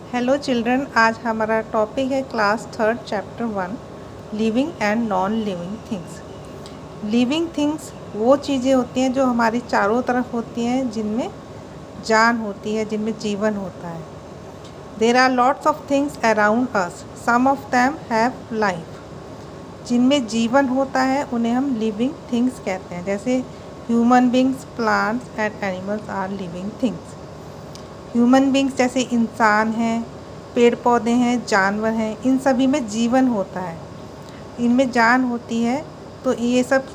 Hello children, आज हमारा topic है class third chapter 1 living and non living things. Living things वो चीज़ें होती हैं जो हमारी चारों तरफ होती हैं, जिनमें जान होती है, जिनमें जीवन होता है। There are lots of things around us, some of them have life. जिनमें जीवन होता है उन्हें हम लिविंग थिंग्स कहते हैं। जैसे human beings, plants and animals are living things. Human beings जैसे इंसान हैं, पेड़ पौधे हैं, जानवर हैं, इन सभी में जीवन होता है, इनमें जान होती है, तो ये सब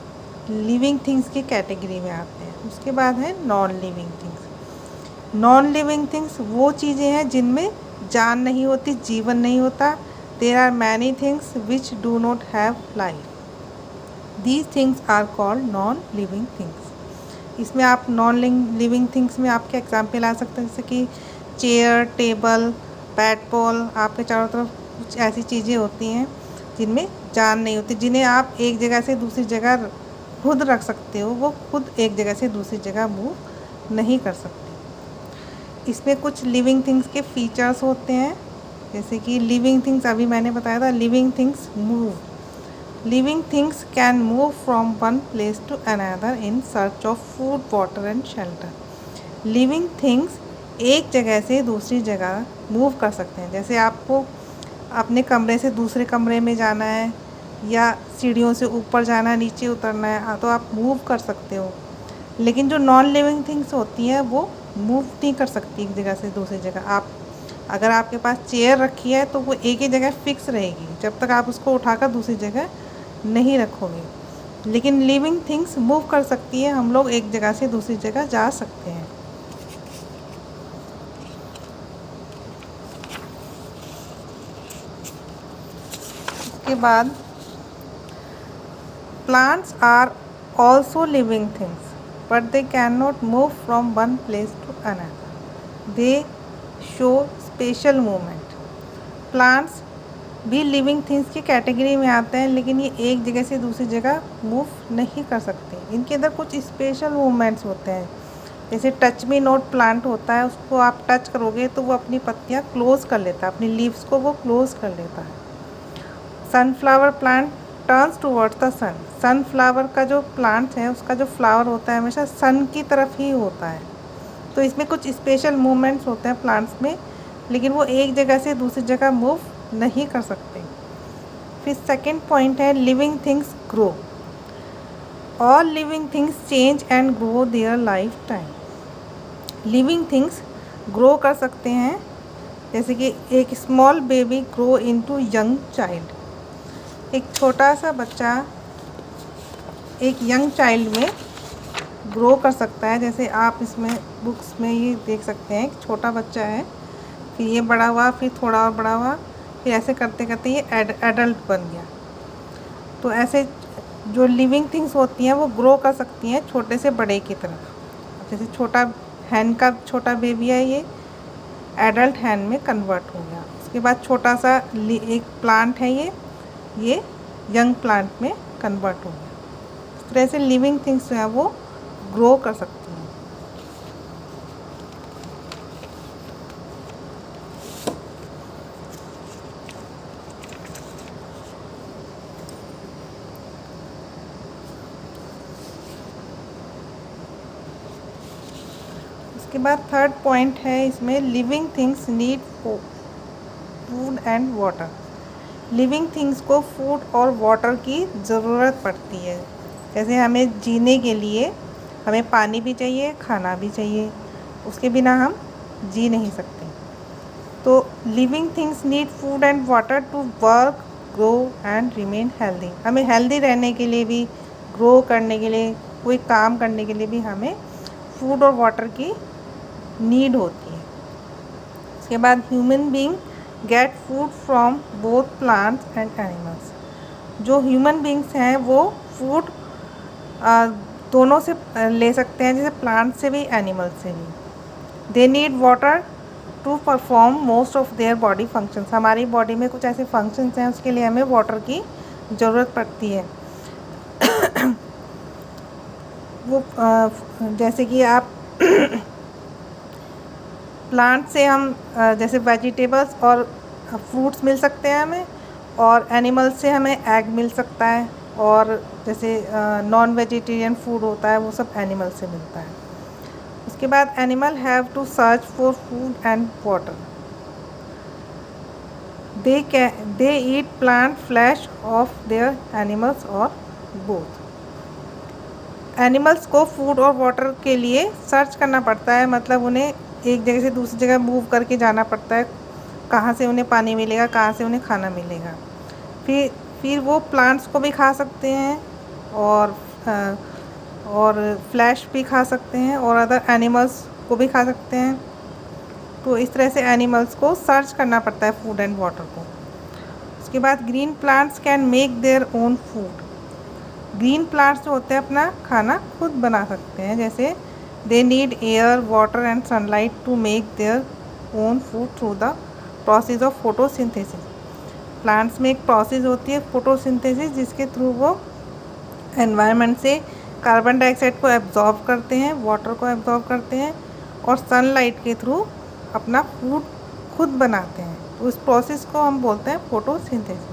लिविंग थिंग्स की कैटेगरी में आते हैं। उसके बाद है non living things. Non living things वो चीज़ें हैं जिनमें जान नहीं होती, जीवन नहीं होता। There are many things which do not have life. These things are called non living things. इसमें आप नॉन लिविंग थिंग्स में आपके एग्जाम्पल आ सकते हैं, जैसे कि चेयर, टेबल, बैट बॉल। आपके चारों तरफ कुछ ऐसी चीज़ें होती हैं जिनमें जान नहीं होती, जिन्हें आप एक जगह से दूसरी जगह खुद रख सकते हो, वो खुद एक जगह से दूसरी जगह मूव नहीं कर सकती। इसमें कुछ लिविंग थिंग्स के फीचर्स होते हैं, जैसे कि लिविंग थिंग्स अभी मैंने बताया था, living things move. Living things can move from one place to another in search of food, water and shelter. Living things एक जगह से दूसरी जगह मूव कर सकते हैं। जैसे आपको अपने कमरे से दूसरे कमरे में जाना है, या सीढ़ियों से ऊपर जाना है, नीचे उतरना है, तो आप मूव कर सकते हो। लेकिन जो नॉन लिविंग थिंग्स होती हैं वो मूव नहीं कर सकती एक जगह से दूसरी जगह। अगर आपके पास चेयर रखी है तो वो एक ही जगह फिक्स रहेगी जब तक आप उसको उठाकर दूसरी जगह नहीं रखोगे। लेकिन लिविंग थिंग्स मूव कर सकती है, हम लोग एक जगह से दूसरी जगह जा सकते हैं। उसके बाद plants are also living things but they can not move from one place to another. They show special movement. Plants भी लिविंग थिंग्स की कैटेगरी में आते हैं, लेकिन ये एक जगह से दूसरी जगह मूव नहीं कर सकते। इनके अंदर कुछ स्पेशल मूवमेंट्स होते हैं, जैसे टच मी नॉट प्लांट होता है, उसको आप टच करोगे तो वो अपनी पत्तियां क्लोज कर लेता है, अपनी लीव्स को वो क्लोज कर लेता है। Sunflower plant turns towards the sun. Sunflower का जो प्लांट है, उसका जो फ्लावर होता है हमेशा सन की तरफ ही होता है। तो इसमें कुछ स्पेशल मूवमेंट्स होते हैं प्लांट्स में, लेकिन वो एक जगह से दूसरी जगह मूव नहीं कर सकते। फिर सेकंड पॉइंट है living things grow. All living things change and grow their life time. Living things grow कर सकते हैं, जैसे कि एक small baby grow into young child. एक छोटा सा बच्चा एक यंग चाइल्ड में ग्रो कर सकता है। जैसे आप इसमें बुक्स में ये देख सकते हैं, एक छोटा बच्चा है, फिर ये बड़ा हुआ, फिर थोड़ा और बड़ा हुआ, फिर ऐसे करते करते ये एडल्ट बन गया। तो ऐसे जो लिविंग थिंग्स होती हैं वो ग्रो कर सकती हैं छोटे से बड़े की तरफ। जैसे छोटा हैन का छोटा बेबी है, ये एडल्ट हैन में कन्वर्ट हो गया। उसके बाद छोटा सा एक प्लांट है, ये यंग प्लांट में कन्वर्ट हो गया। इस तरह से लिविंग थिंग्स जो है वो ग्रो कर सकती हैं। उसके बाद थर्ड पॉइंट है इसमें, living things need food and water. Living things को फूड और वाटर की ज़रूरत पड़ती है। जैसे हमें जीने के लिए हमें पानी भी चाहिए, खाना भी चाहिए, उसके बिना हम जी नहीं सकते। तो living things need food and water to work, grow and remain healthy. हमें हेल्दी रहने के लिए भी, ग्रो करने के लिए, कोई काम करने के लिए भी हमें फूड और वाटर की नीड होती है। उसके बाद human being get food from both plants and animals. जो ह्यूमन बीइंग्स हैं वो फूड दोनों से ले सकते हैं, जैसे प्लांट से भी, एनिमल से भी। They need water to perform most of their body functions. हमारी बॉडी में कुछ ऐसे फंक्शंस हैं, उसके लिए हमें वाटर की ज़रूरत पड़ती है। वो जैसे कि आप प्लांट से हम जैसे वेजिटेबल्स और फ्रूट्स मिल सकते हैं हमें, और एनिमल से हमें एग मिल सकता है, और जैसे नॉन वेजिटेरियन फूड होता है वो सब एनिमल से मिलता है। उसके बाद animal have to search for food and water. They eat plant flesh of their animals और बोथ। एनिमल्स को फूड और वाटर के लिए सर्च करना पड़ता है, मतलब उन्हें एक जगह से दूसरी जगह मूव करके जाना पड़ता है, कहाँ से उन्हें पानी मिलेगा, कहाँ से उन्हें खाना मिलेगा। फिर वो प्लांट्स को भी खा सकते हैं और फ्लैश भी खा सकते हैं और अदर एनिमल्स को भी खा सकते हैं। तो इस तरह से एनिमल्स को सर्च करना पड़ता है फूड एंड वाटर को। उसके बाद green plants can make their own food. Green plants जो होते हैं अपना खाना खुद बना सकते हैं, जैसे they need air, water and sunlight to make their own food through the process of photosynthesis. Plants में एक प्रोसेस होती है फोटोसिंथेसिस, जिसके थ्रू वो एनवायरनमेंट से कार्बन डाइऑक्साइड को एब्जॉर्ब करते हैं, वाटर को एब्जॉर्ब करते हैं और सनलाइट के थ्रू अपना फूड खुद बनाते हैं। तो इस प्रोसेस को हम बोलते हैं फोटोसिंथेसिस।